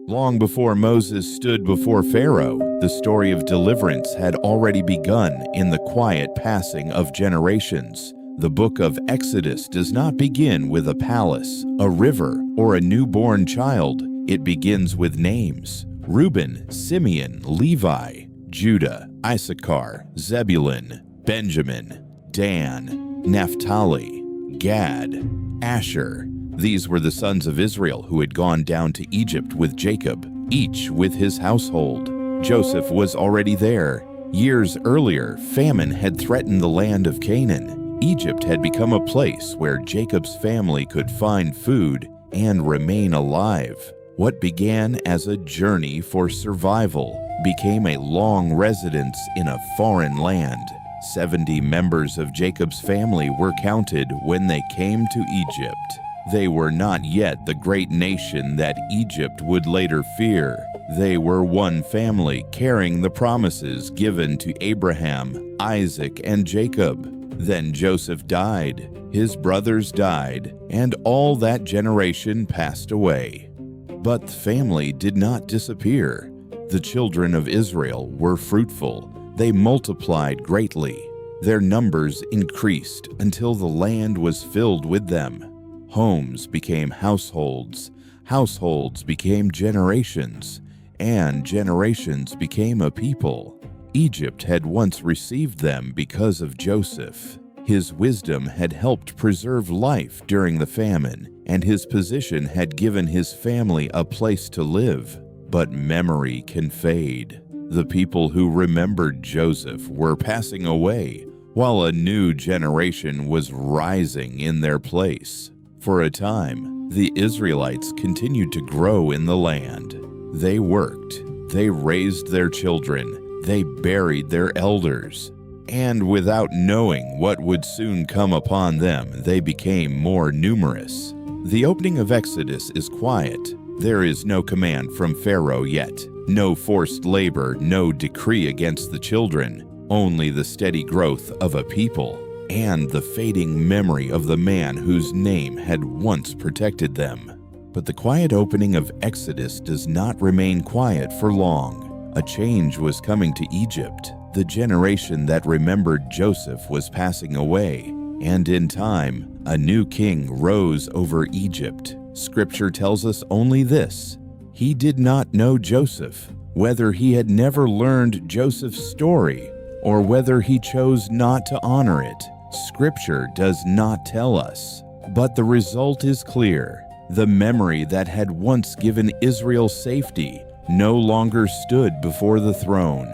Long before Moses stood before Pharaoh, the story of deliverance had already begun in the quiet passing of generations. The book of Exodus does not begin with a palace, a river, or a newborn child. It begins with names: Reuben, Simeon, Levi, Judah, Issachar, Zebulun, Benjamin, Dan, Naphtali, Gad, Asher. These were the sons of Israel who had gone down to Egypt with Jacob, each with his household. Joseph was already there. Years earlier, famine had threatened the land of Canaan. Egypt had become a place where Jacob's family could find food and remain alive. What began as a journey for survival became a long residence in a foreign land. 70 members of Jacob's family were counted when they came to Egypt. They were not yet the great nation that Egypt would later fear. They were one family carrying the promises given to Abraham, Isaac, and Jacob. Then Joseph died, his brothers died, and all that generation passed away. But the family did not disappear. The children of Israel were fruitful. They multiplied greatly. Their numbers increased until the land was filled with them. Homes became households, households became generations, and generations became a people. Egypt had once received them because of Joseph. His wisdom had helped preserve life during the famine, and his position had given his family a place to live. But memory can fade. The people who remembered Joseph were passing away, while a new generation was rising in their place. For a time, the Israelites continued to grow in the land. They worked, they raised their children, they buried their elders, and without knowing what would soon come upon them, they became more numerous. The opening of Exodus is quiet. There is no command from Pharaoh yet, no forced labor, no decree against the children, only the steady growth of a people and the fading memory of the man whose name had once protected them. But the quiet opening of Exodus does not remain quiet for long. A change was coming to Egypt. The generation that remembered Joseph was passing away, and in time, a new king rose over Egypt. Scripture tells us only this: he did not know Joseph, whether he had never learned Joseph's story, or whether he chose not to honor it. Scripture does not tell us, but the result is clear. The memory that had once given Israel safety no longer stood before the throne.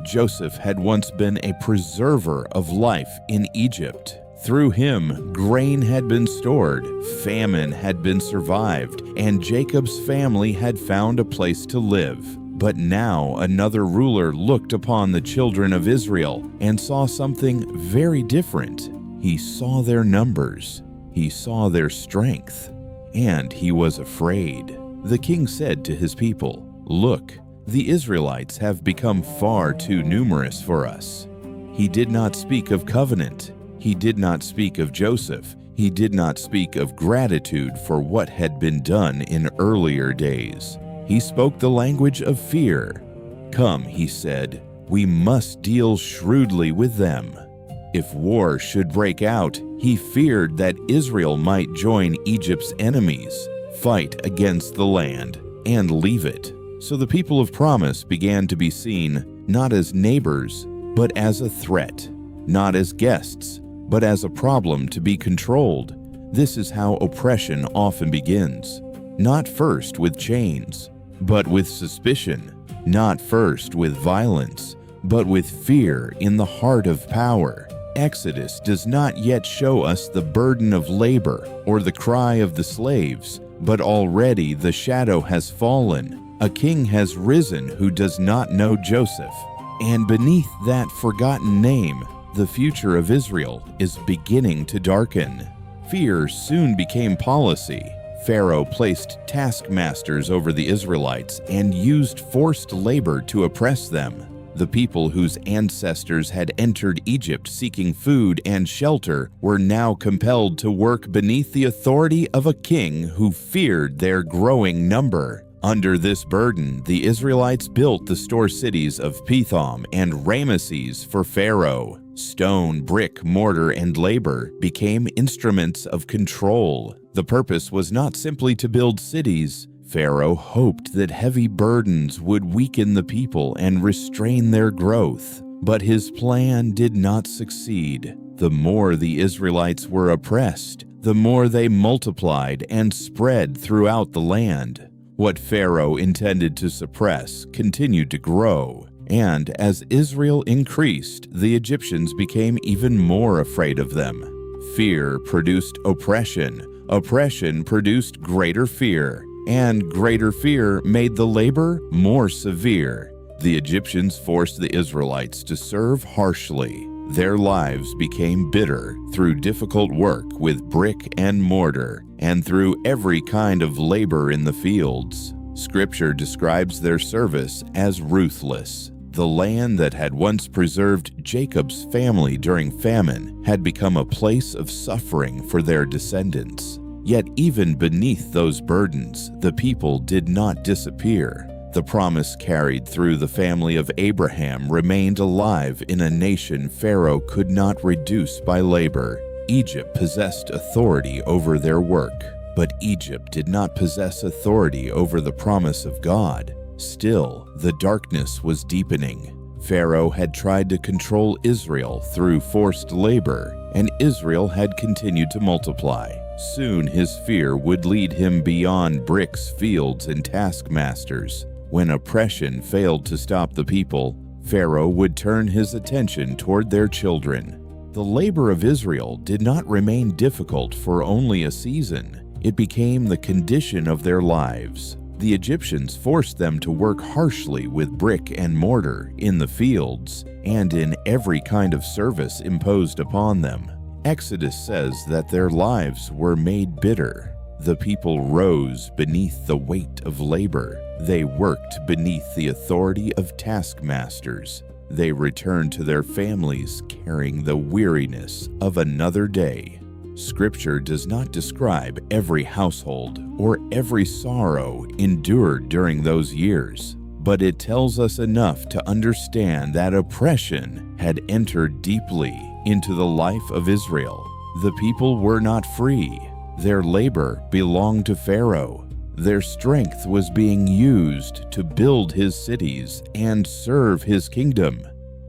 Joseph had once been a preserver of life in Egypt. Through him, grain had been stored, famine had been survived, and Jacob's family had found a place to live. But now another ruler looked upon the children of Israel and saw something very different. He saw their numbers, he saw their strength, and he was afraid. The king said to his people, "Look, the Israelites have become far too numerous for us." He did not speak of covenant. He did not speak of Joseph. He did not speak of gratitude for what had been done in earlier days. He spoke the language of fear. "Come," he said, "we must deal shrewdly with them." If war should break out, he feared that Israel might join Egypt's enemies, fight against the land, and leave it. So the people of promise began to be seen not as neighbors, but as a threat, not as guests, but as a problem to be controlled. This is how oppression often begins. Not first with chains, but with suspicion. Not first with violence, but with fear in the heart of power. Exodus does not yet show us the burden of labor or the cry of the slaves, but already the shadow has fallen. A king has risen who does not know Joseph, and beneath that forgotten name, the future of Israel is beginning to darken. Fear soon became policy. Pharaoh placed taskmasters over the Israelites and used forced labor to oppress them. The people whose ancestors had entered Egypt seeking food and shelter were now compelled to work beneath the authority of a king who feared their growing number. Under this burden, the Israelites built the store cities of Pithom and Ramesses for Pharaoh. Stone, brick, mortar, and labor became instruments of control. The purpose was not simply to build cities. Pharaoh hoped that heavy burdens would weaken the people and restrain their growth. But his plan did not succeed. The more the Israelites were oppressed, the more they multiplied and spread throughout the land. What Pharaoh intended to suppress continued to grow, and as Israel increased, the Egyptians became even more afraid of them. Fear produced oppression, oppression produced greater fear, and greater fear made the labor more severe. The Egyptians forced the Israelites to serve harshly. Their lives became bitter through difficult work with brick and mortar, and through every kind of labor in the fields. Scripture describes their service as ruthless. The land that had once preserved Jacob's family during famine had become a place of suffering for their descendants. Yet even beneath those burdens, the people did not disappear. The promise carried through the family of Abraham remained alive in a nation Pharaoh could not reduce by labor. Egypt possessed authority over their work, but Egypt did not possess authority over the promise of God. Still, the darkness was deepening. Pharaoh had tried to control Israel through forced labor, and Israel had continued to multiply. Soon his fear would lead him beyond bricks, fields, and taskmasters. When oppression failed to stop the people, Pharaoh would turn his attention toward their children. The labor of Israel did not remain difficult for only a season. It became the condition of their lives. The Egyptians forced them to work harshly with brick and mortar in the fields and in every kind of service imposed upon them. Exodus says that their lives were made bitter. The people rose beneath the weight of labor. They worked beneath the authority of taskmasters. They returned to their families carrying the weariness of another day. Scripture does not describe every household or every sorrow endured during those years, but it tells us enough to understand that oppression had entered deeply into the life of Israel. The people were not free. Their labor belonged to Pharaoh. Their strength was being used to build his cities and serve his kingdom.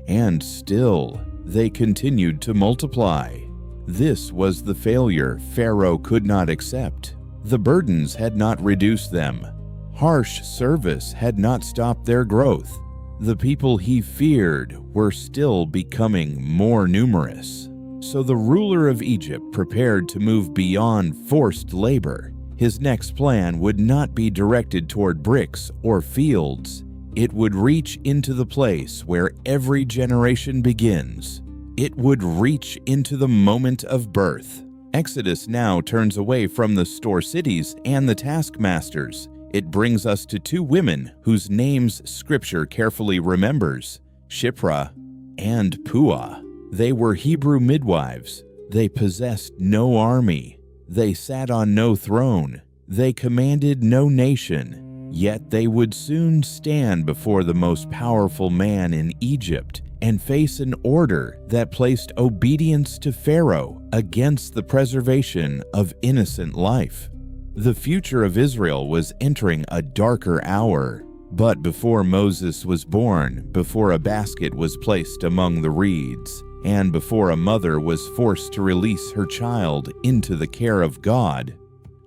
And still, they continued to multiply. This was the failure Pharaoh could not accept. The burdens had not reduced them. Harsh service had not stopped their growth. The people he feared were still becoming more numerous. So the ruler of Egypt prepared to move beyond forced labor. His next plan would not be directed toward bricks or fields. It would reach into the place where every generation begins. It would reach into the moment of birth. Exodus now turns away from the store cities and the taskmasters. It brings us to two women whose names Scripture carefully remembers, Shiphrah and Puah. They were Hebrew midwives. They possessed no army. They sat on no throne. They commanded no nation. Yet they would soon stand before the most powerful man in Egypt and face an order that placed obedience to Pharaoh against the preservation of innocent life. The future of Israel was entering a darker hour. But before Moses was born, before a basket was placed among the reeds, and before a mother was forced to release her child into the care of God,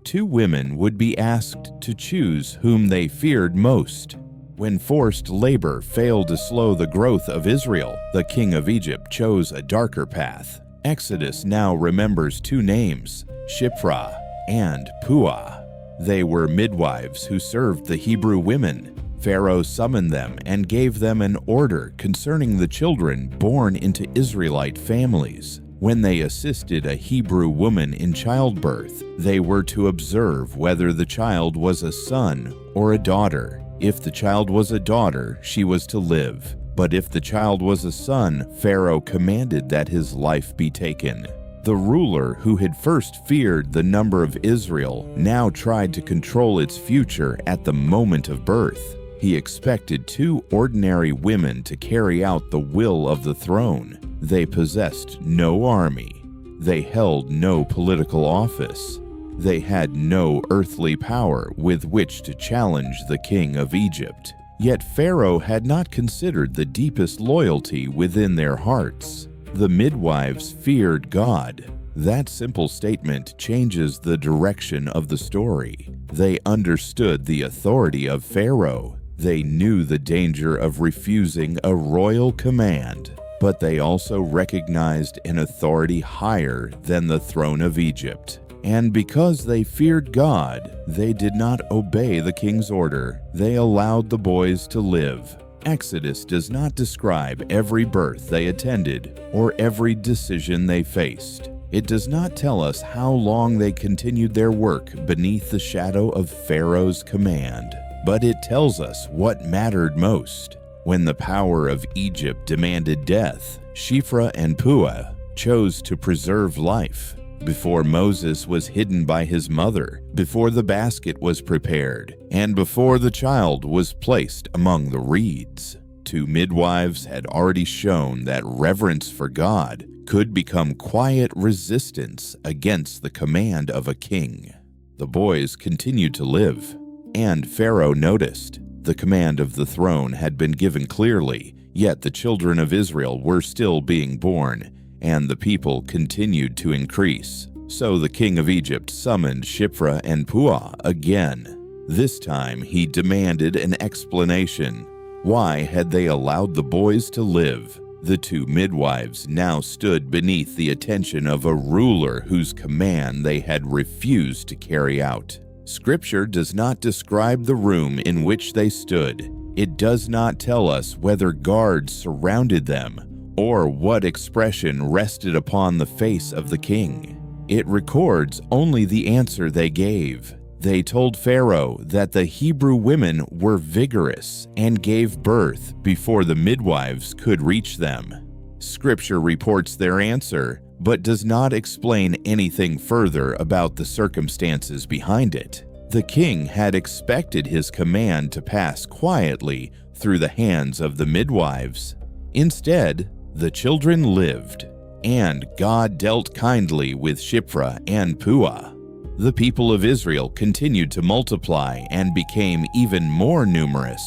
two women would be asked to choose whom they feared most. When forced labor failed to slow the growth of Israel, the king of Egypt chose a darker path. Exodus now remembers two names, Shiphrah and Puah. They were midwives who served the Hebrew women. Pharaoh summoned them and gave them an order concerning the children born into Israelite families. When they assisted a Hebrew woman in childbirth, they were to observe whether the child was a son or a daughter. If the child was a daughter, she was to live. But if the child was a son, Pharaoh commanded that his life be taken. The ruler who had first feared the number of Israel now tried to control its future at the moment of birth. He expected two ordinary women to carry out the will of the throne. They possessed no army. They held no political office. They had no earthly power with which to challenge the king of Egypt. Yet Pharaoh had not considered the deepest loyalty within their hearts. The midwives feared God. That simple statement changes the direction of the story. They understood the authority of Pharaoh. They knew the danger of refusing a royal command, but they also recognized an authority higher than the throne of Egypt. And because they feared God, they did not obey the king's order. They allowed the boys to live. Exodus does not describe every birth they attended or every decision they faced. It does not tell us how long they continued their work beneath the shadow of Pharaoh's command, but it tells us what mattered most. When the power of Egypt demanded death, Shiphrah and Puah chose to preserve life. Before Moses was hidden by his mother, before the basket was prepared, and before the child was placed among the reeds, two midwives had already shown that reverence for God could become quiet resistance against the command of a king. The boys continued to live, and Pharaoh noticed. The command of the throne had been given clearly, yet the children of Israel were still being born, and the people continued to increase. So the king of Egypt summoned Shiphrah and Puah again. This time he demanded an explanation. Why had they allowed the boys to live? The two midwives now stood beneath the attention of a ruler whose command they had refused to carry out. Scripture does not describe the room in which they stood. It does not tell us whether guards surrounded them or what expression rested upon the face of the king. It records only the answer they gave. They told Pharaoh that the Hebrew women were vigorous and gave birth before the midwives could reach them. Scripture reports their answer, but does not explain anything further about the circumstances behind it. The king had expected his command to pass quietly through the hands of the midwives. Instead, the children lived, and God dealt kindly with Shiphrah and Puah. The people of Israel continued to multiply and became even more numerous.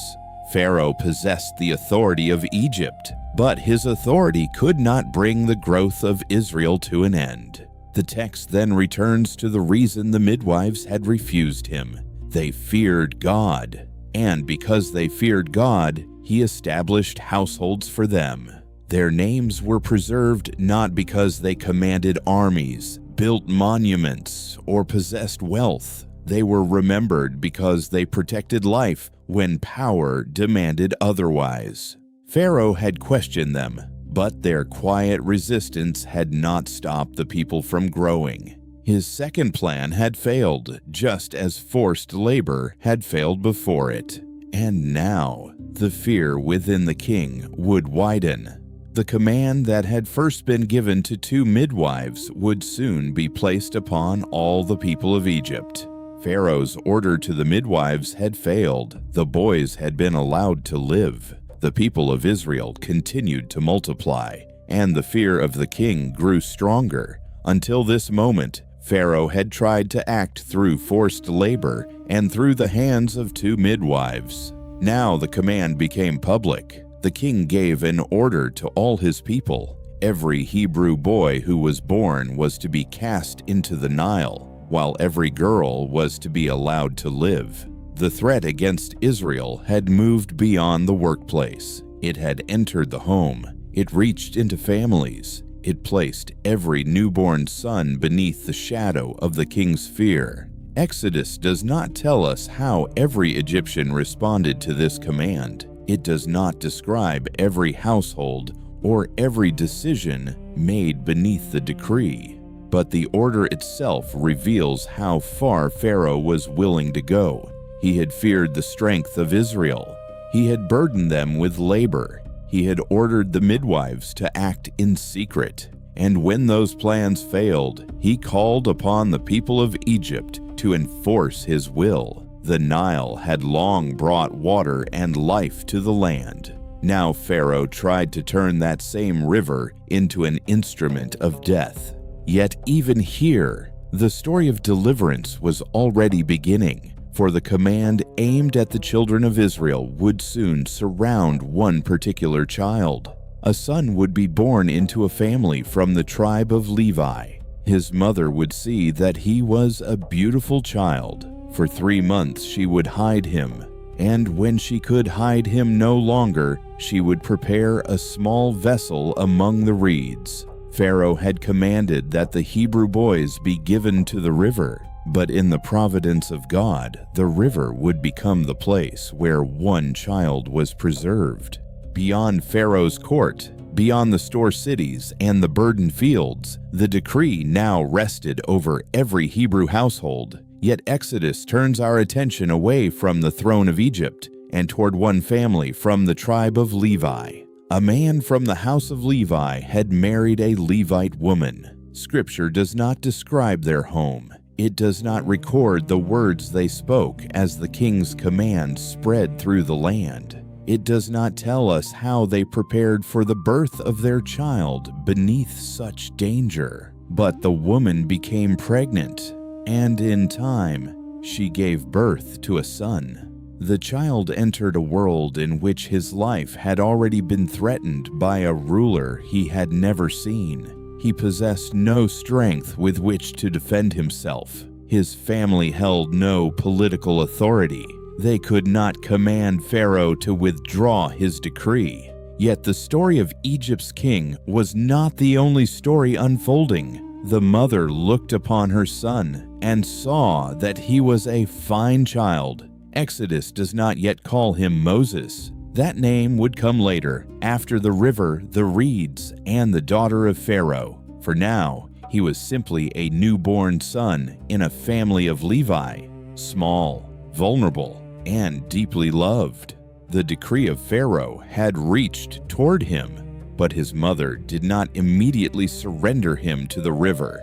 Pharaoh possessed the authority of Egypt, but his authority could not bring the growth of Israel to an end. The text then returns to the reason the midwives had refused him. They feared God, and because they feared God, he established households for them. Their names were preserved not because they commanded armies, built monuments, or possessed wealth. They were remembered because they protected life when power demanded otherwise. Pharaoh had questioned them, but their quiet resistance had not stopped the people from growing. His second plan had failed, just as forced labor had failed before it. And now, the fear within the king would widen. The command that had first been given to two midwives would soon be placed upon all the people of Egypt. Pharaoh's order to the midwives had failed. The boys had been allowed to live. The people of Israel continued to multiply, and the fear of the king grew stronger. Until this moment, Pharaoh had tried to act through forced labor and through the hands of two midwives. Now the command became public. The king gave an order to all his people. Every Hebrew boy who was born was to be cast into the Nile, while every girl was to be allowed to live. The threat against Israel had moved beyond the workplace. It had entered the home. It reached into families. It placed every newborn son beneath the shadow of the king's fear. Exodus does not tell us how every Egyptian responded to this command. It does not describe every household or every decision made beneath the decree, but the order itself reveals how far Pharaoh was willing to go. He had feared the strength of Israel. He had burdened them with labor. He had ordered the midwives to act in secret, and when those plans failed, he called upon the people of Egypt to enforce his will. The Nile had long brought water and life to the land. Now Pharaoh tried to turn that same river into an instrument of death. Yet even here, the story of deliverance was already beginning, for the command aimed at the children of Israel would soon surround one particular child. A son would be born into a family from the tribe of Levi. His mother would see that he was a beautiful child. For 3 months she would hide him, and when she could hide him no longer, she would prepare a small vessel among the reeds. Pharaoh had commanded that the Hebrew boys be given to the river, but in the providence of God, the river would become the place where one child was preserved. Beyond Pharaoh's court, beyond the store cities and the burdened fields, the decree now rested over every Hebrew household. Yet Exodus turns our attention away from the throne of Egypt and toward one family from the tribe of Levi. A man from the house of Levi had married a Levite woman. Scripture does not describe their home. It does not record the words they spoke as the king's command spread through the land. It does not tell us how they prepared for the birth of their child beneath such danger. But the woman became pregnant, and in time, she gave birth to a son. The child entered a world in which his life had already been threatened by a ruler he had never seen. He possessed no strength with which to defend himself. His family held no political authority. They could not command Pharaoh to withdraw his decree. Yet the story of Egypt's king was not the only story unfolding. The mother looked upon her son and saw that he was a fine child. Exodus does not yet call him Moses. That name would come later, after the river, the reeds, and the daughter of Pharaoh. For now, he was simply a newborn son in a family of Levi, small, vulnerable, and deeply loved. The decree of Pharaoh had reached toward him, but his mother did not immediately surrender him to the river.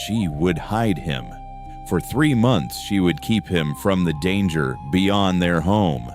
She would hide him. For 3 months she would keep him from the danger beyond their home.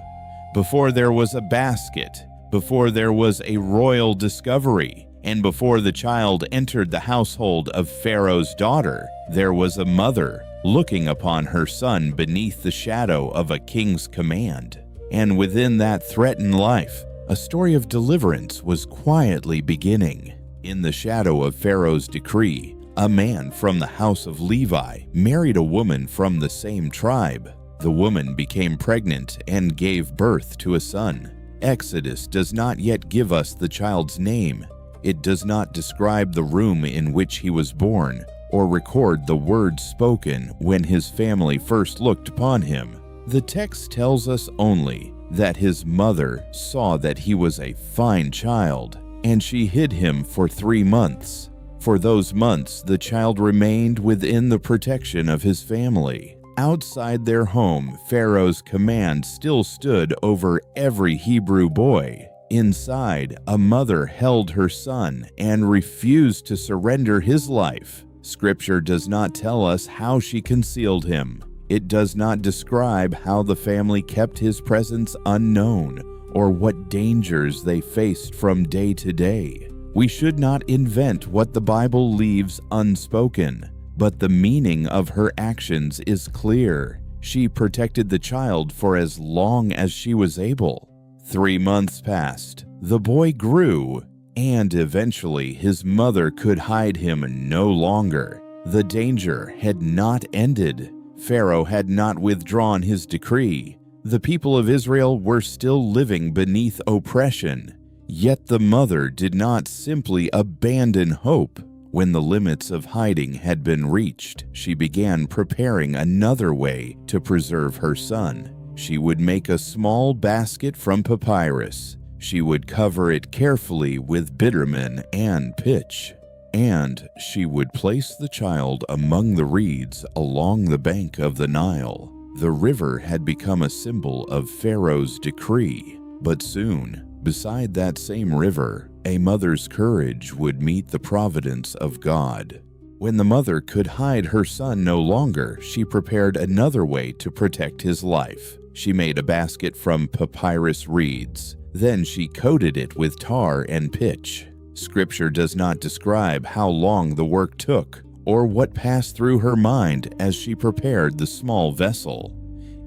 Before there was a basket, before there was a royal discovery, and before the child entered the household of Pharaoh's daughter, there was a mother looking upon her son beneath the shadow of a king's command. And within that threatened life, a story of deliverance was quietly beginning. In the shadow of Pharaoh's decree, a man from the house of Levi married a woman from the same tribe. The woman became pregnant and gave birth to a son. Exodus does not yet give us the child's name. It does not describe the room in which he was born or record the words spoken when his family first looked upon him. The text tells us only that his mother saw that he was a fine child, and she hid him for 3 months. For those months, the child remained within the protection of his family. Outside their home, Pharaoh's command still stood over every Hebrew boy. Inside, a mother held her son and refused to surrender his life. Scripture does not tell us how she concealed him. It does not describe how the family kept his presence unknown or what dangers they faced from day to day. We should not invent what the Bible leaves unspoken, but the meaning of her actions is clear. She protected the child for as long as she was able. 3 months passed. The boy grew, and eventually his mother could hide him no longer. The danger had not ended. Pharaoh had not withdrawn his decree. The people of Israel were still living beneath oppression. Yet the mother did not simply abandon hope. When the limits of hiding had been reached, she began preparing another way to preserve her son. She would make a small basket from papyrus. She would cover it carefully with bitumen and pitch, and she would place the child among the reeds along the bank of the Nile. The river had become a symbol of Pharaoh's decree, but soon, beside that same river, A mother's courage would meet the providence of God. When the mother could hide her son no longer, she prepared another way to protect his life. She made a basket from papyrus reeds. Then she coated it with tar and pitch. Scripture does not describe how long the work took or what passed through her mind as she prepared the small vessel.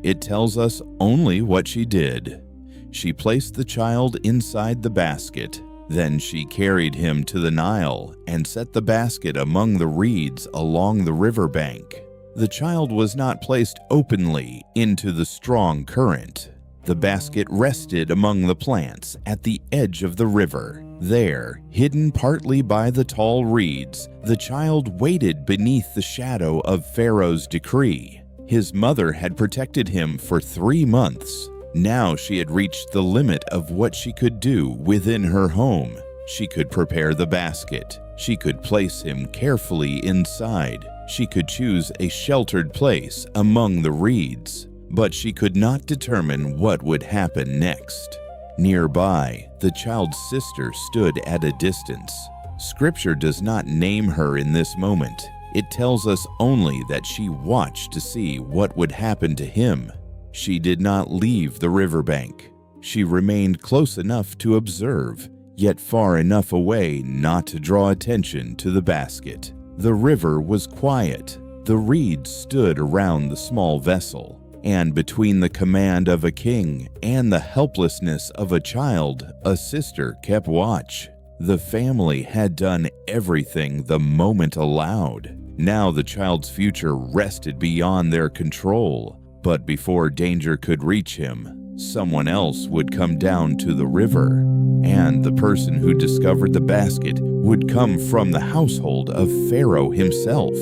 It tells us only what she did. She placed the child inside the basket. Then she carried him to the Nile and set the basket among the reeds along the riverbank. The child was not placed openly into the strong current. The basket rested among the plants at the edge of the river. There, hidden partly by the tall reeds, the child waited beneath the shadow of Pharaoh's decree. His mother had protected him for 3 months. Now she had reached the limit of what she could do within her home. She could prepare the basket. She could place him carefully inside. She could choose a sheltered place among the reeds. But she could not determine what would happen next. Nearby, the child's sister stood at a distance. Scripture does not name her in this moment. It tells us only that she watched to see what would happen to him. She did not leave the riverbank. She remained close enough to observe, yet far enough away not to draw attention to the basket. The river was quiet. The reeds stood around the small vessel. And between the command of a king and the helplessness of a child, a sister kept watch. The family had done everything the moment allowed. Now the child's future rested beyond their control. But before danger could reach him, someone else would come down to the river. And the person who discovered the basket would come from the household of Pharaoh himself.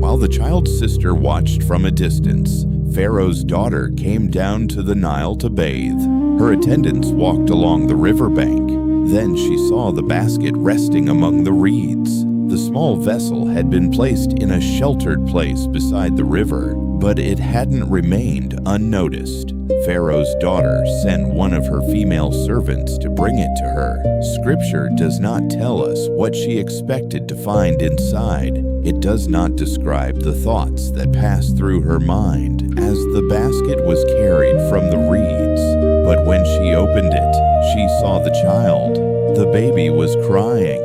While the child's sister watched from a distance, Pharaoh's daughter came down to the Nile to bathe. Her attendants walked along the riverbank. Then she saw the basket resting among the reeds. The small vessel had been placed in a sheltered place beside the river, but it hadn't remained unnoticed. Pharaoh's daughter sent one of her female servants to bring it to her. Scripture does not tell us what she expected to find inside. It does not describe the thoughts that passed through her mind as the basket was carried from the reeds. But when she opened it, she saw the child. The baby was crying,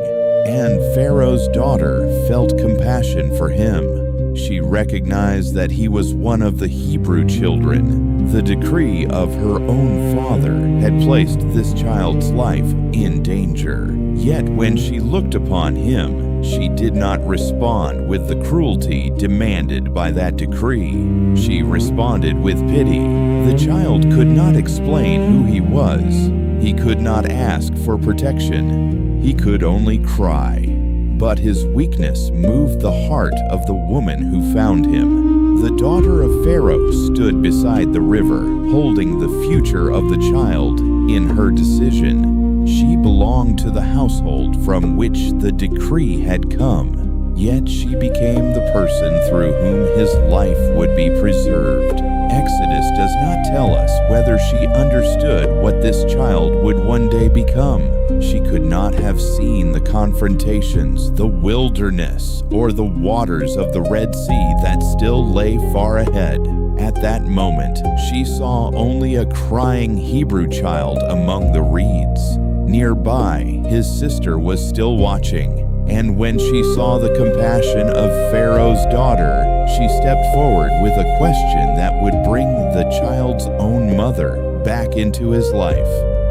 and Pharaoh's daughter felt compassion for him. She recognized that he was one of the Hebrew children. The decree of her own father had placed this child's life in danger. Yet when she looked upon him, she did not respond with the cruelty demanded by that decree. She responded with pity. The child could not explain who he was. He could not ask for protection. He could only cry. But his weakness moved the heart of the woman who found him. The daughter of Pharaoh stood beside the river, holding the future of the child in her decision. She belonged to the household from which the decree had come, yet she became the person through whom his life would be preserved. Exodus does not tell us whether she understood what this child would one day become. She could not have seen the confrontations, the wilderness, or the waters of the Red Sea that still lay far ahead. At that moment, she saw only a crying Hebrew child among the reeds. Nearby, his sister was still watching, and when she saw the compassion of Pharaoh's daughter, she stepped forward with a question that would bring the child's own mother back into his life.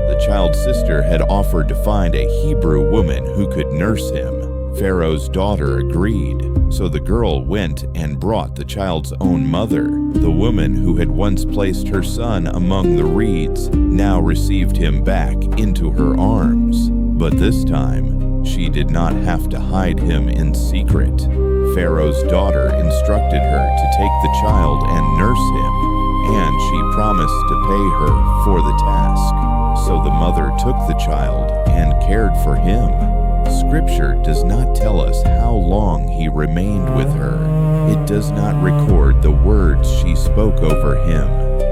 The child's sister had offered to find a Hebrew woman who could nurse him. Pharaoh's daughter agreed, so the girl went and brought the child's own mother. The woman who had once placed her son among the reeds now received him back into her arms. But this time, she did not have to hide him in secret. Pharaoh's daughter instructed her to take the child and nurse him, and she promised to pay her for the task. So the mother took the child and cared for him. Scripture does not tell us how long he remained with her. It does not record the words she spoke over him,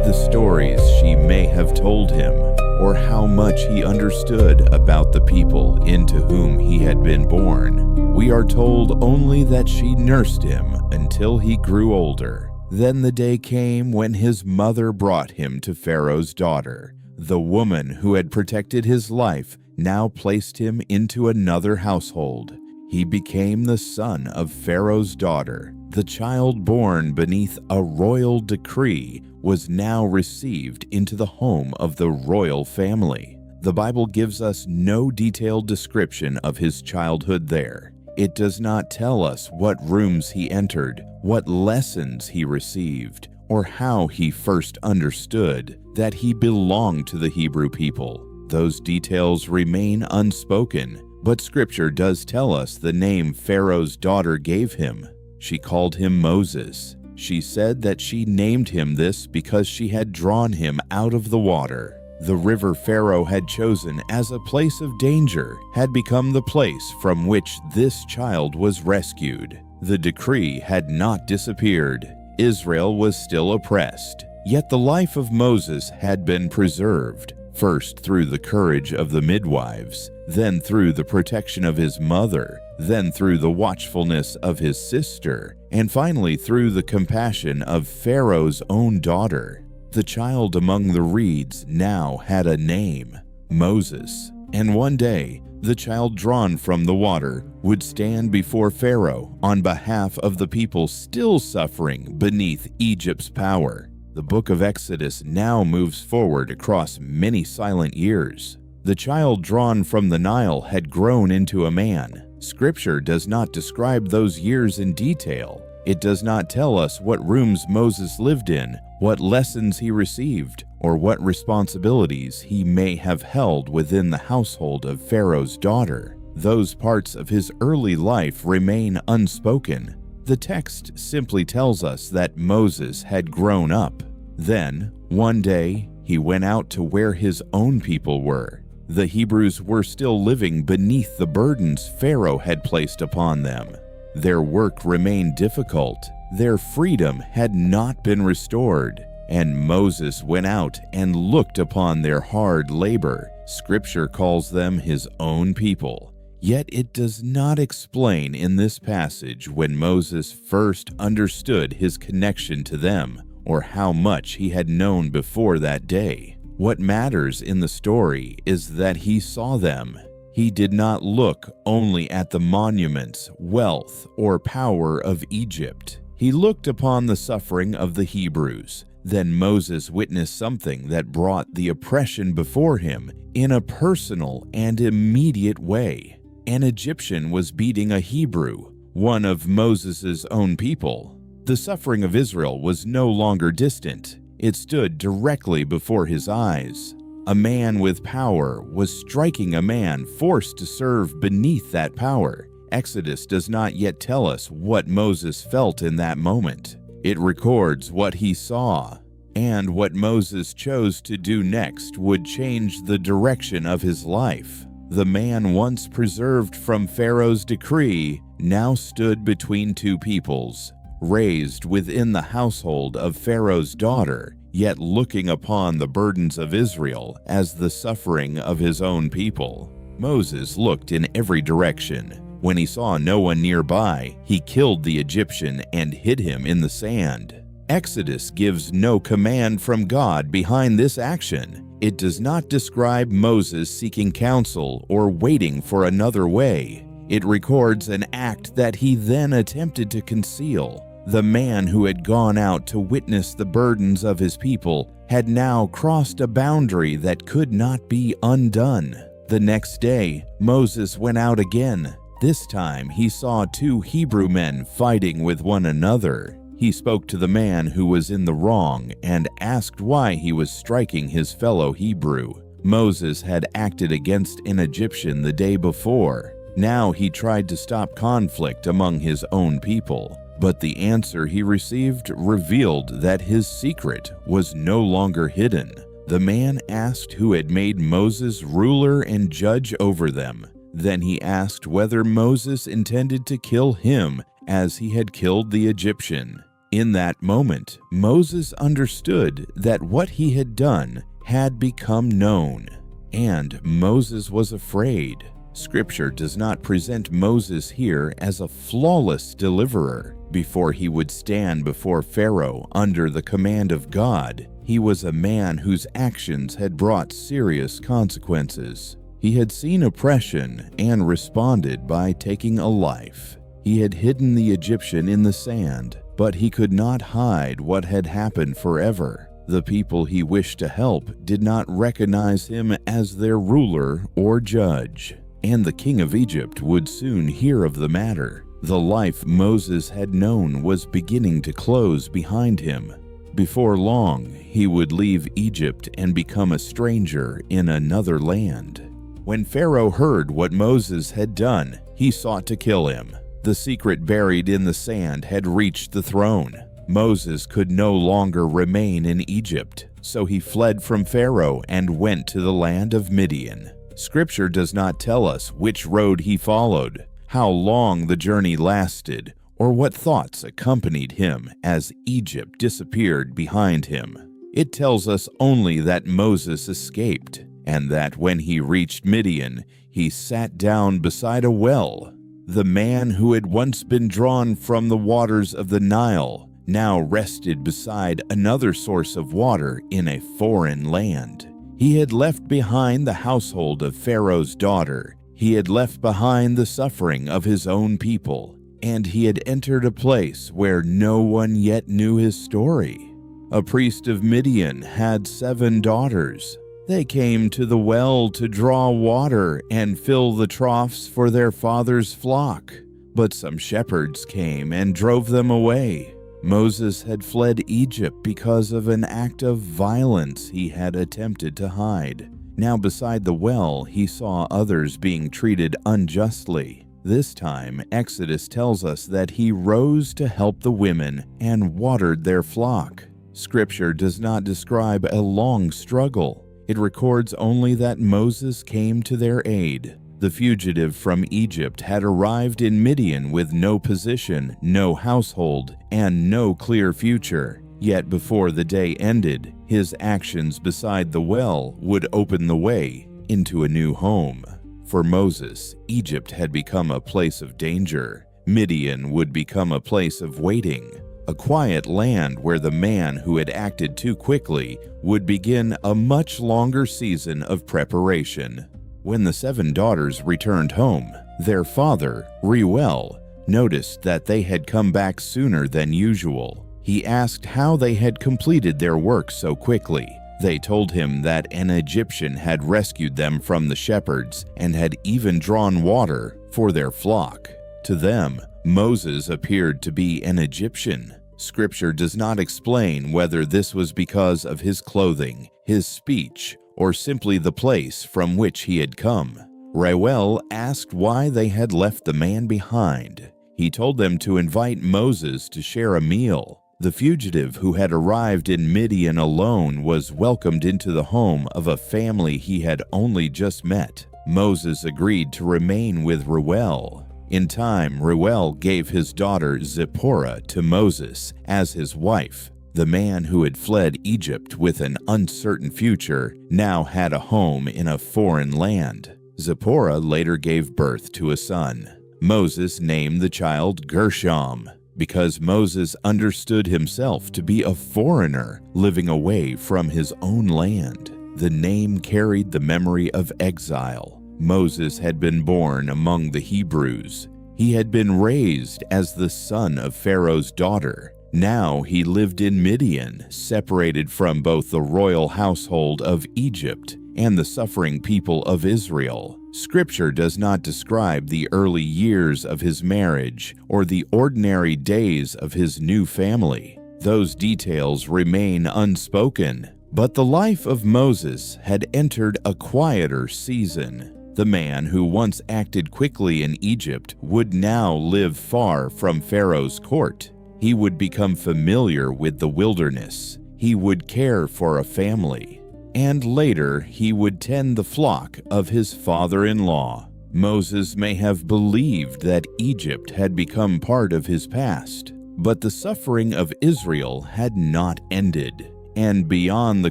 the stories she may have told him. or how much he understood about the people into whom he had been born. We are told only that she nursed him until he grew older. Then the day came when his mother brought him to Pharaoh's daughter. The woman who had protected his life now placed him into another household. He became the son of Pharaoh's daughter. The child born beneath a royal decree was now received into the home of the royal family. The Bible gives us no detailed description of his childhood there. It does not tell us what rooms he entered, what lessons he received, or how he first understood that he belonged to the Hebrew people. Those details remain unspoken, but Scripture does tell us the name Pharaoh's daughter gave him. She called him Moses. She said that she named him this because she had drawn him out of the water. The river Pharaoh had chosen as a place of danger had become the place from which this child was rescued. The decree had not disappeared. Israel was still oppressed, yet the life of Moses had been preserved, first through the courage of the midwives, then through the protection of his mother, then through the watchfulness of his sister, and finally through the compassion of Pharaoh's own daughter. The child among the reeds now had a name, Moses, and one day the child drawn from the water would stand before Pharaoh on behalf of the people still suffering beneath Egypt's power. The book of Exodus now moves forward across many silent years. The child drawn from the Nile had grown into a man. Scripture does not describe those years in detail. It does not tell us what rooms Moses lived in, what lessons he received, or what responsibilities he may have held within the household of Pharaoh's daughter. Those parts of his early life remain unspoken. The text simply tells us that Moses had grown up. Then, one day, he went out to where his own people were. The Hebrews were still living beneath the burdens Pharaoh had placed upon them. Their work remained difficult. Their freedom had not been restored. And Moses went out and looked upon their hard labor. Scripture calls them his own people. Yet it does not explain in this passage when Moses first understood his connection to them, or how much he had known before that day. What matters in the story is that he saw them. He did not look only at the monuments, wealth, or power of Egypt. He looked upon the suffering of the Hebrews. Then Moses witnessed something that brought the oppression before him in a personal and immediate way. An Egyptian was beating a Hebrew, one of Moses' own people. The suffering of Israel was no longer distant. It stood directly before his eyes. A man with power was striking a man forced to serve beneath that power. Exodus does not yet tell us what Moses felt in that moment. It records what he saw, and what Moses chose to do next would change the direction of his life. The man once preserved from Pharaoh's decree now stood between two peoples, raised within the household of Pharaoh's daughter, yet looking upon the burdens of Israel as the suffering of his own people. Moses looked in every direction. When he saw no one nearby, he killed the Egyptian and hid him in the sand. Exodus gives no command from God behind this action. It does not describe Moses seeking counsel or waiting for another way. It records an act that he then attempted to conceal. The man who had gone out to witness the burdens of his people had now crossed a boundary that could not be undone. The next day, Moses went out again. This time, he saw two Hebrew men fighting with one another. He spoke to the man who was in the wrong and asked why he was striking his fellow Hebrew. Moses had acted against an Egyptian the day before. Now he tried to stop conflict among his own people. But the answer he received revealed that his secret was no longer hidden. The man asked who had made Moses ruler and judge over them. Then he asked whether Moses intended to kill him as he had killed the Egyptian. In that moment, Moses understood that what he had done had become known, and Moses was afraid. Scripture does not present Moses here as a flawless deliverer. Before he would stand before Pharaoh under the command of God, he was a man whose actions had brought serious consequences. He had seen oppression and responded by taking a life. He had hidden the Egyptian in the sand, but he could not hide what had happened forever. The people he wished to help did not recognize him as their ruler or judge, and the king of Egypt would soon hear of the matter. The life Moses had known was beginning to close behind him. Before long, he would leave Egypt and become a stranger in another land. When Pharaoh heard what Moses had done, he sought to kill him. The secret buried in the sand had reached the throne. Moses could no longer remain in Egypt, so he fled from Pharaoh and went to the land of Midian. Scripture does not tell us which road he followed, how long the journey lasted, or what thoughts accompanied him as Egypt disappeared behind him. It tells us only that Moses escaped, and that when he reached Midian, he sat down beside a well. The man who had once been drawn from the waters of the Nile now rested beside another source of water in a foreign land. He had left behind the household of Pharaoh's daughter. He had left behind the suffering of his own people, and he had entered a place where no one yet knew his story. A priest of Midian had 7 daughters. They came to the well to draw water and fill the troughs for their father's flock, but some shepherds came and drove them away. Moses had fled Egypt because of an act of violence he had attempted to hide. Now beside the well, he saw others being treated unjustly. This time, Exodus tells us that he rose to help the women and watered their flock. Scripture does not describe a long struggle. It records only that Moses came to their aid. The fugitive from Egypt had arrived in Midian with no position, no household, and no clear future. Yet before the day ended, his actions beside the well would open the way into a new home. For Moses, Egypt had become a place of danger. Midian would become a place of waiting, a quiet land where the man who had acted too quickly would begin a much longer season of preparation. When the 7 daughters returned home, their father, Reuel, noticed that they had come back sooner than usual. He asked how they had completed their work so quickly. They told him that an Egyptian had rescued them from the shepherds and had even drawn water for their flock. To them, Moses appeared to be an Egyptian. Scripture does not explain whether this was because of his clothing, his speech, or simply the place from which he had come. Reuel asked why they had left the man behind. He told them to invite Moses to share a meal. The fugitive who had arrived in Midian alone was welcomed into the home of a family he had only just met. Moses agreed to remain with Reuel. In time, Reuel gave his daughter Zipporah to Moses as his wife. The man who had fled Egypt with an uncertain future now had a home in a foreign land. Zipporah later gave birth to a son. Moses named the child Gershom, because Moses understood himself to be a foreigner living away from his own land. The name carried the memory of exile. Moses had been born among the Hebrews. He had been raised as the son of Pharaoh's daughter. Now he lived in Midian, separated from both the royal household of Egypt and the suffering people of Israel. Scripture does not describe the early years of his marriage or the ordinary days of his new family. Those details remain unspoken. But the life of Moses had entered a quieter season. The man who once acted quickly in Egypt would now live far from Pharaoh's court. He would become familiar with the wilderness. He would care for a family. And later, he would tend the flock of his father-in-law. Moses may have believed that Egypt had become part of his past, but the suffering of Israel had not ended. And beyond the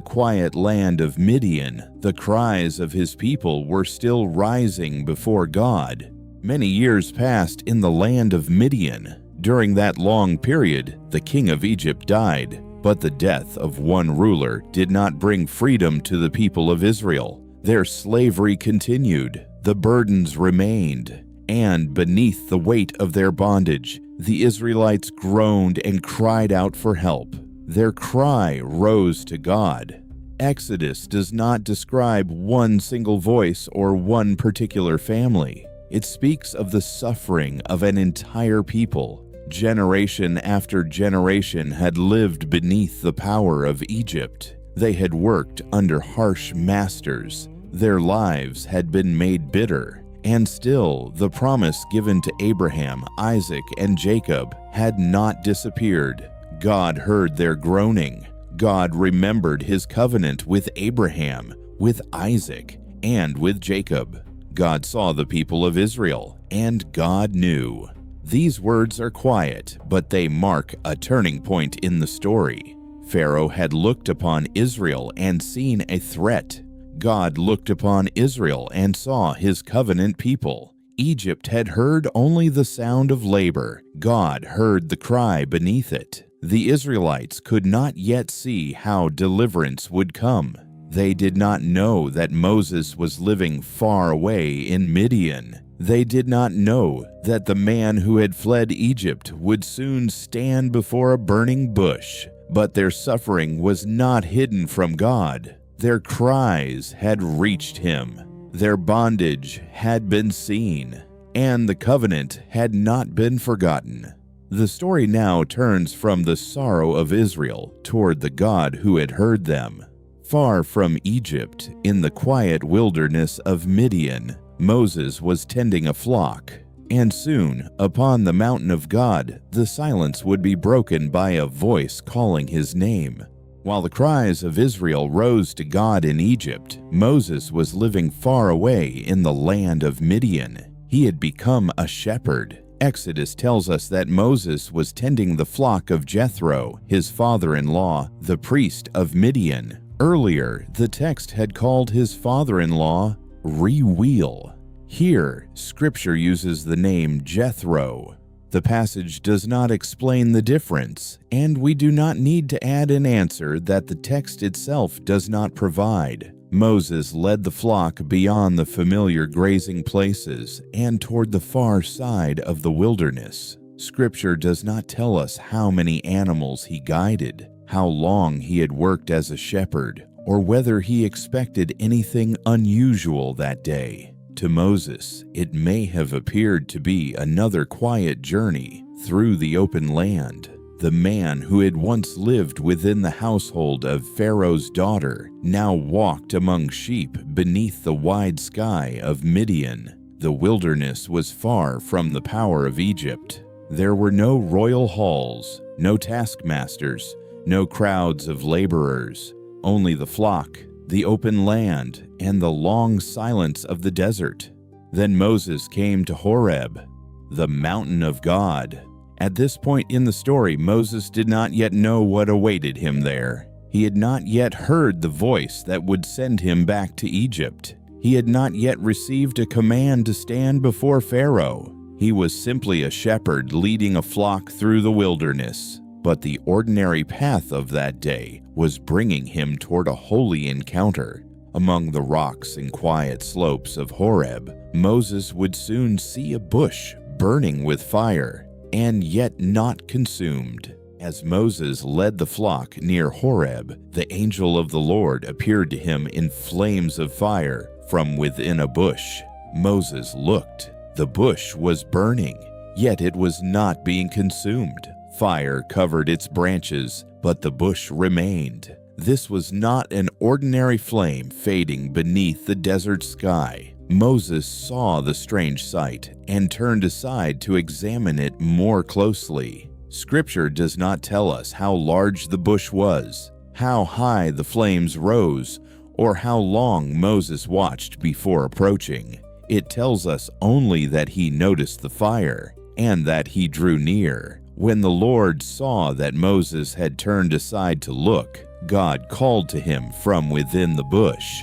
quiet land of Midian, the cries of his people were still rising before God. Many years passed in the land of Midian. During that long period, the king of Egypt died, but the death of one ruler did not bring freedom to the people of Israel. Their slavery continued, the burdens remained, and beneath the weight of their bondage, the Israelites groaned and cried out for help. Their cry rose to God. Exodus does not describe one single voice or one particular family. It speaks of the suffering of an entire people. Generation after generation had lived beneath the power of Egypt. They had worked under harsh masters. Their lives had been made bitter. And still, the promise given to Abraham, Isaac, and Jacob had not disappeared. God heard their groaning. God remembered his covenant with Abraham, with Isaac, and with Jacob. God saw the people of Israel, and God knew. These words are quiet, but they mark a turning point in the story. Pharaoh had looked upon Israel and seen a threat. God looked upon Israel and saw his covenant people. Egypt had heard only the sound of labor. God heard the cry beneath it. The Israelites could not yet see how deliverance would come. They did not know that Moses was living far away in Midian. They did not know that the man who had fled Egypt would soon stand before a burning bush. But their suffering was not hidden from God. Their cries had reached him. Their bondage had been seen, and the covenant had not been forgotten. The story now turns from the sorrow of Israel toward the God who had heard them. Far from Egypt, in the quiet wilderness of Midian, Moses was tending a flock, and soon, upon the mountain of God, the silence would be broken by a voice calling his name. While the cries of Israel rose to God in Egypt, Moses was living far away in the land of Midian. He had become a shepherd. Exodus tells us that Moses was tending the flock of Jethro, his father-in-law, the priest of Midian. Earlier, the text had called his father-in-law Reuel. Here, Scripture uses the name Jethro. The passage does not explain the difference, and we do not need to add an answer that the text itself does not provide. Moses led the flock beyond the familiar grazing places and toward the far side of the wilderness. Scripture does not tell us how many animals he guided, how long he had worked as a shepherd, or whether he expected anything unusual that day. To Moses, it may have appeared to be another quiet journey through the open land. The man who had once lived within the household of Pharaoh's daughter now walked among sheep beneath the wide sky of Midian. The wilderness was far from the power of Egypt. There were no royal halls, no taskmasters, no crowds of laborers, only the flock, the open land, and the long silence of the desert. Then Moses came to Horeb, the mountain of God. At this point in the story, Moses did not yet know what awaited him there. He had not yet heard the voice that would send him back to Egypt. He had not yet received a command to stand before Pharaoh. He was simply a shepherd leading a flock through the wilderness. But the ordinary path of that day was bringing him toward a holy encounter. Among the rocks and quiet slopes of Horeb, Moses would soon see a bush burning with fire, and yet not consumed. As Moses led the flock near Horeb, the angel of the Lord appeared to him in flames of fire from within a bush. Moses looked. The bush was burning, yet it was not being consumed. Fire covered its branches, but the bush remained. This was not an ordinary flame fading beneath the desert sky. Moses saw the strange sight and turned aside to examine it more closely. Scripture does not tell us how large the bush was, how high the flames rose, or how long Moses watched before approaching. It tells us only that he noticed the fire and that he drew near. When the Lord saw that Moses had turned aside to look, God called to him from within the bush,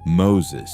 "Moses,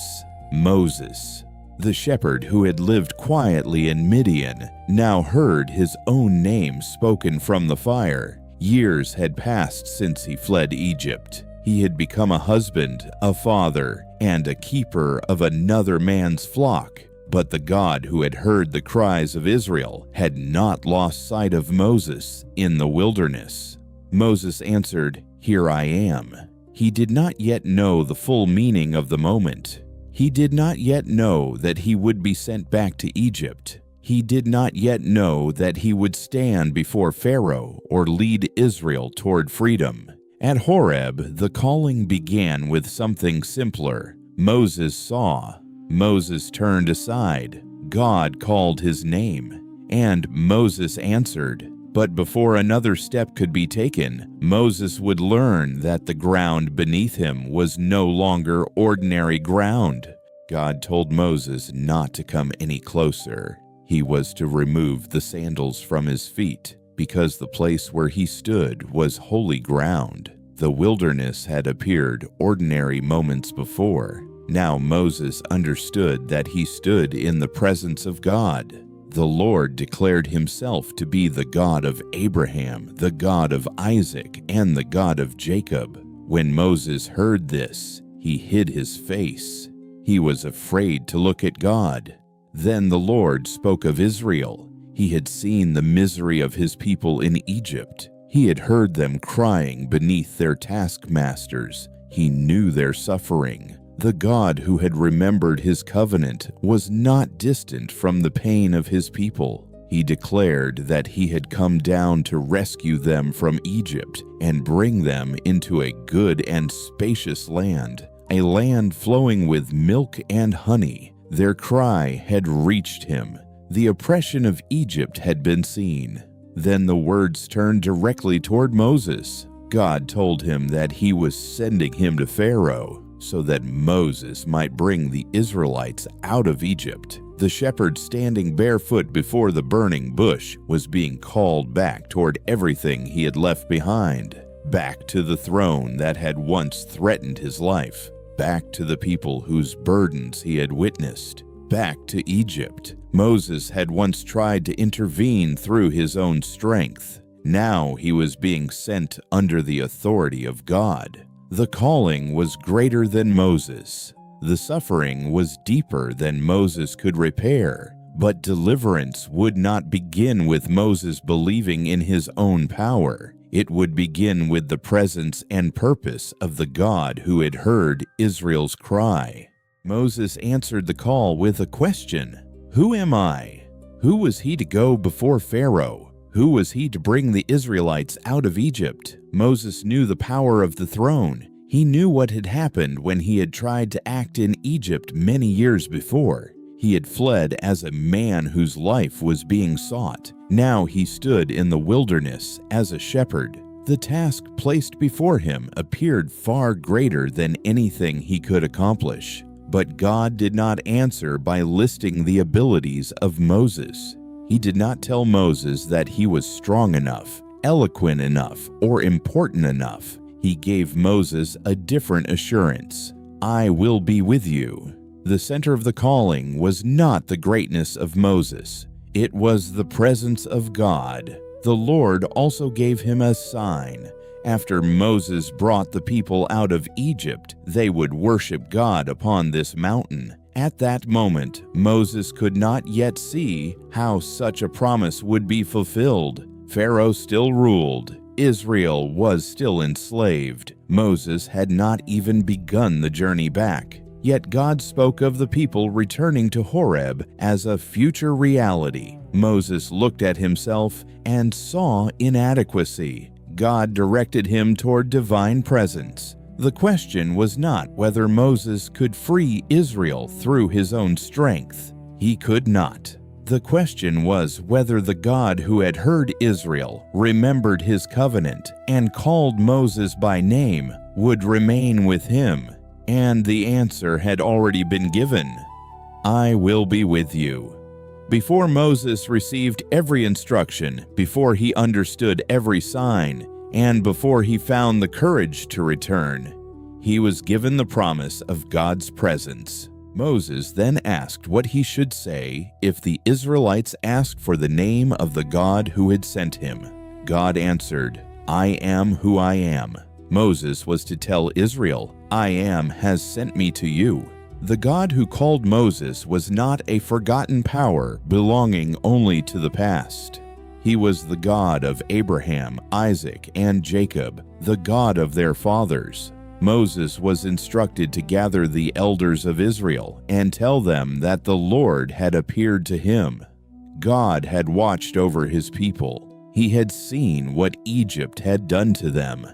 Moses." The shepherd who had lived quietly in Midian now heard his own name spoken from the fire. Years had passed since he fled Egypt. He had become a husband, a father, and a keeper of another man's flock. But the God who had heard the cries of Israel had not lost sight of Moses in the wilderness. Moses answered, "Here I am." He did not yet know the full meaning of the moment. He did not yet know that he would be sent back to Egypt. He did not yet know that he would stand before Pharaoh or lead Israel toward freedom. At Horeb, the calling began with something simpler. Moses saw. Moses turned aside. God called his name, and Moses answered. But before another step could be taken, Moses would learn that the ground beneath him was no longer ordinary ground. God told Moses not to come any closer. He was to remove the sandals from his feet, because the place where he stood was holy ground. The wilderness had appeared ordinary moments before. Now Moses understood that he stood in the presence of God. The Lord declared himself to be the God of Abraham, the God of Isaac, and the God of Jacob. When Moses heard this, he hid his face. He was afraid to look at God. Then the Lord spoke of Israel. He had seen the misery of his people in Egypt. He had heard them crying beneath their taskmasters. He knew their suffering. The God who had remembered his covenant was not distant from the pain of his people. He declared that he had come down to rescue them from Egypt and bring them into a good and spacious land, a land flowing with milk and honey. Their cry had reached him. The oppression of Egypt had been seen. Then the words turned directly toward Moses. God told him that he was sending him to Pharaoh, so that Moses might bring the Israelites out of Egypt. The shepherd standing barefoot before the burning bush was being called back toward everything he had left behind, back to the throne that had once threatened his life, back to the people whose burdens he had witnessed, back to Egypt. Moses had once tried to intervene through his own strength. Now he was being sent under the authority of God. The calling was greater than Moses. The suffering was deeper than Moses could repair. But deliverance would not begin with Moses believing in his own power. It would begin with the presence and purpose of the God who had heard Israel's cry. Moses answered the call with a question. Who am I? Who was he to go before Pharaoh? Who was he to bring the Israelites out of Egypt? Moses knew the power of the throne. He knew what had happened when he had tried to act in Egypt many years before. He had fled as a man whose life was being sought. Now he stood in the wilderness as a shepherd. The task placed before him appeared far greater than anything he could accomplish. But God did not answer by listing the abilities of Moses. He did not tell Moses that he was strong enough, eloquent enough, or important enough. He gave Moses a different assurance. I will be with you. The center of the calling was not the greatness of Moses. It was the presence of God. The Lord also gave him a sign. After Moses brought the people out of Egypt, they would worship God upon this mountain. At that moment, Moses could not yet see how such a promise would be fulfilled. Pharaoh still ruled. Israel was still enslaved. Moses had not even begun the journey back. Yet God spoke of the people returning to Horeb as a future reality. Moses looked at himself and saw inadequacy. God directed him toward divine presence. The question was not whether Moses could free Israel through his own strength. He could not. The question was whether the God who had heard Israel, remembered his covenant, and called Moses by name would remain with him. And the answer had already been given. I will be with you. Before Moses received every instruction, before he understood every sign, and before he found the courage to return, he was given the promise of God's presence. Moses then asked what he should say if the Israelites asked for the name of the God who had sent him. God answered, "I am who I am." Moses was to tell Israel, "I am has sent me to you." The God who called Moses was not a forgotten power belonging only to the past. He was the God of Abraham, Isaac, and Jacob, the God of their fathers. Moses was instructed to gather the elders of Israel and tell them that the Lord had appeared to him. God had watched over his people. He had seen what Egypt had done to them,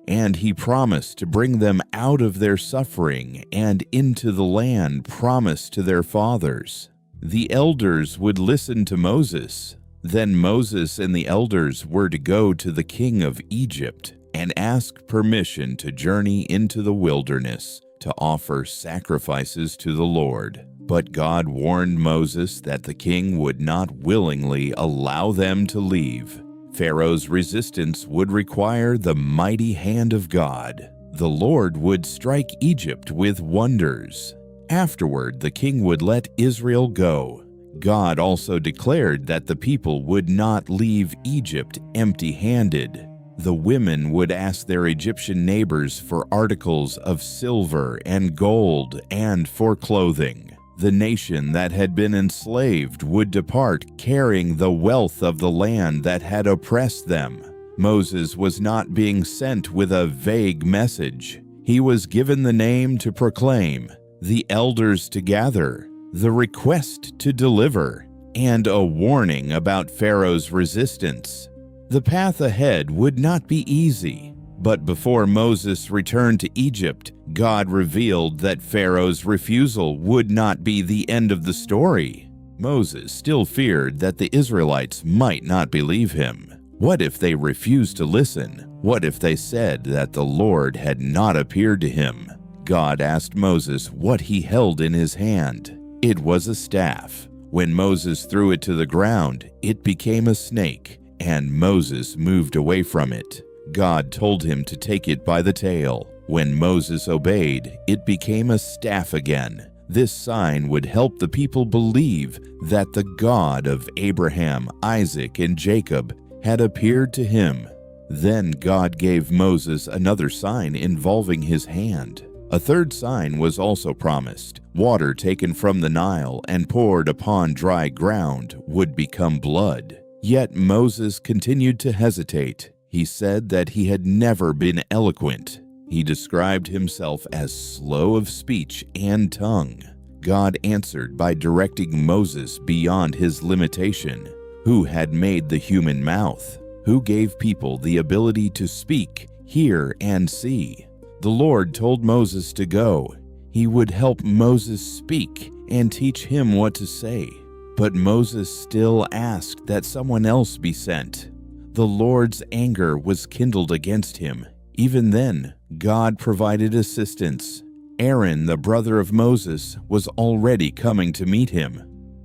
and he promised to bring them out of their suffering and into the land promised to their fathers. The elders would listen to Moses. Then Moses and the elders were to go to the king of Egypt and ask permission to journey into the wilderness to offer sacrifices to the Lord. But God warned Moses that the king would not willingly allow them to leave. Pharaoh's resistance would require the mighty hand of God. The Lord would strike Egypt with wonders. Afterward, the king would let Israel go. God also declared that the people would not leave Egypt empty-handed. The women would ask their Egyptian neighbors for articles of silver and gold and for clothing. The nation that had been enslaved would depart carrying the wealth of the land that had oppressed them. Moses was not being sent with a vague message. He was given the name to proclaim, the elders to gather, the request to deliver, and a warning about Pharaoh's resistance. The path ahead would not be easy, but before Moses returned to Egypt, God revealed that Pharaoh's refusal would not be the end of the story. Moses still feared that the Israelites might not believe him. What if they refused to listen? What if they said that the Lord had not appeared to him? God asked Moses what he held in his hand. It was a staff. When Moses threw it to the ground, it became a snake, and Moses moved away from it. God told him to take it by the tail. When Moses obeyed, it became a staff again. This sign would help the people believe that the God of Abraham, Isaac, and Jacob had appeared to him. Then God gave Moses another sign involving his hand. A third sign was also promised. Water taken from the Nile and poured upon dry ground would become blood. Yet Moses continued to hesitate. He said that he had never been eloquent. He described himself as slow of speech and tongue. God answered by directing Moses beyond his limitation. Who had made the human mouth? Who gave people the ability to speak, hear, and see? The Lord told Moses to go. He would help Moses speak and teach him what to say. But Moses still asked that someone else be sent. The Lord's anger was kindled against him. Even then, God provided assistance. Aaron, the brother of Moses, was already coming to meet him.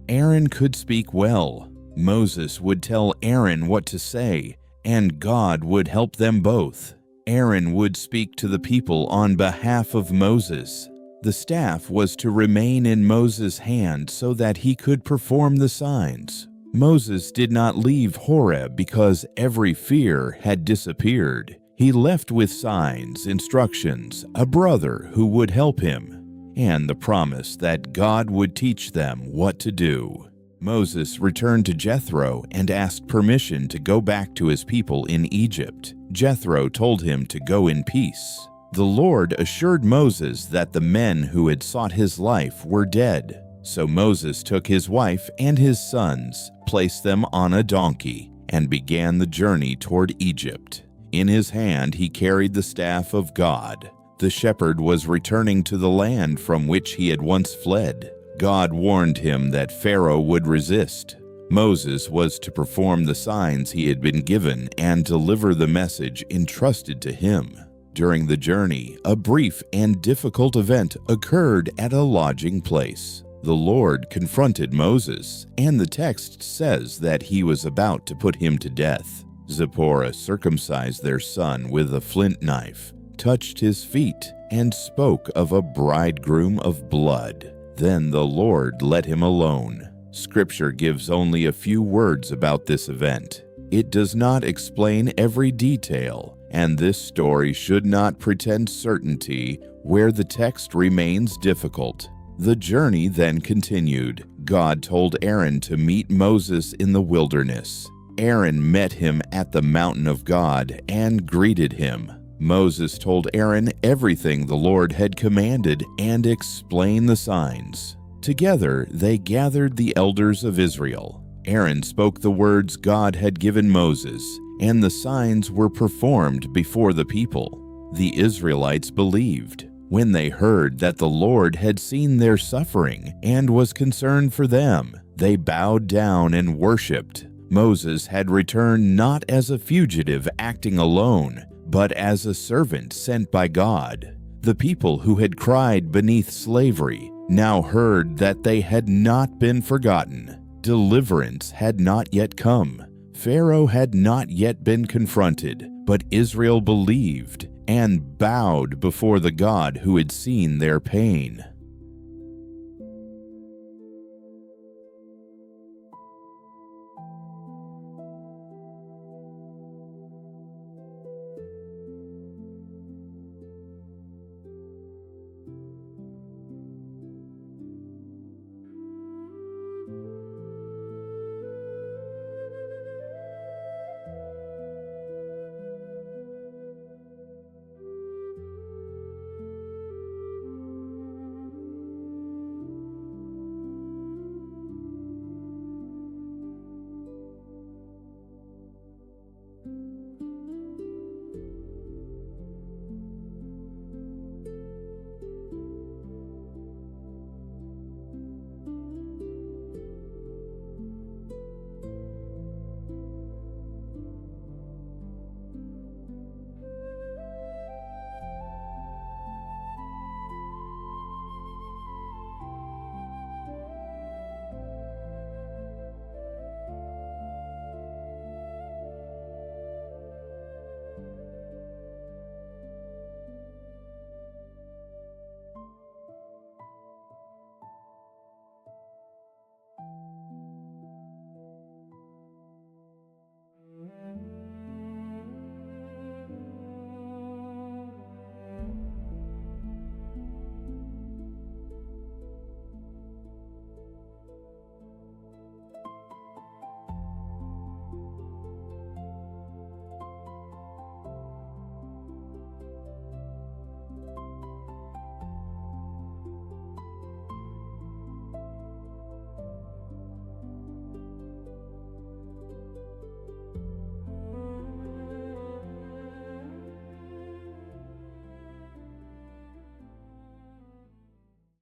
Aaron could speak well. Moses would tell Aaron what to say, and God would help them both. Aaron would speak to the people on behalf of Moses. The staff was to remain in Moses' hand so that he could perform the signs. Moses did not leave Horeb because every fear had disappeared. He left with signs, instructions, a brother who would help him, and the promise that God would teach them what to do. Moses returned to Jethro and asked permission to go back to his people in Egypt. Jethro told him to go in peace. The Lord assured Moses that the men who had sought his life were dead. So Moses took his wife and his sons, placed them on a donkey, and began the journey toward Egypt. In his hand he carried the staff of God. The shepherd was returning to the land from which he had once fled. God warned him that Pharaoh would resist. Moses was to perform the signs he had been given and deliver the message entrusted to him. During the journey, a brief and difficult event occurred at a lodging place. The Lord confronted Moses, and the text says that he was about to put him to death. Zipporah circumcised their son with a flint knife, touched his feet, and spoke of a bridegroom of blood. Then the Lord let him alone. Scripture gives only a few words about this event. It does not explain every detail, and this story should not pretend certainty where the text remains difficult. The journey then continued. God told Aaron to meet Moses in the wilderness. Aaron met him at the mountain of God and greeted him. Moses told Aaron everything the Lord had commanded and explained the signs. Together they gathered the elders of Israel. Aaron spoke the words God had given Moses, and the signs were performed before the people. The Israelites believed. When they heard that the Lord had seen their suffering and was concerned for them, they bowed down and worshipped. Moses had returned not as a fugitive acting alone, but as a servant sent by God. The people who had cried beneath slavery now heard that they had not been forgotten. Deliverance had not yet come. Pharaoh had not yet been confronted, but Israel believed and bowed before the God who had seen their pain.